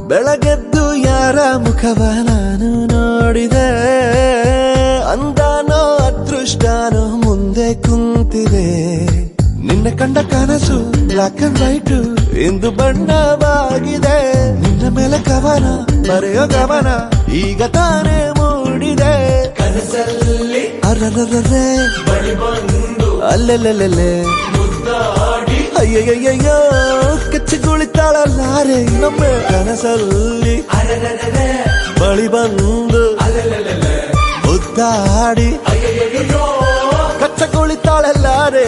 ಬೆಳಗೆದ್ದು ಯಾರ ಮುಖವ ನಾನು ನೋಡಿದೆ, ಅಂದಾನೋ ಅದೃಷ್ಟನೋ ಮುಂದೆ ಕುಂತಿದೆ. ನಿನ್ನ ಕಂಡ ಕನಸು ಬ್ಲಾಕ್ ಅಂಡ್ ವೈಟ್ ಇಂದು ಬಣ್ಣವಾಗಿದೆ. ನಿನ್ನ ಮೇಲೆ ಕವನ ಬರೆಯೋ ಗಮನ ಈಗ ತಾನೇ ಮೂಡಿದೆ. ಕನಸಲ್ಲಿ ಅರರರರೆ ಅಲ್ಲೆಲ್ಲೆಲ್ಲೆ ಅಯ್ಯಯ್ಯಯ್ಯೋ ಕಚ್ಚಿಗುಳಿತಾಳಲ್ಲಾರೆ ನಮ್ಮ ಕನಸಲ್ಲಿ ಬಳಿ ಬಂದು ಮುದ್ದಾಡಿ ಕಚ್ಚಗುಳಿತಾಳಲ್ಲಾರೆ.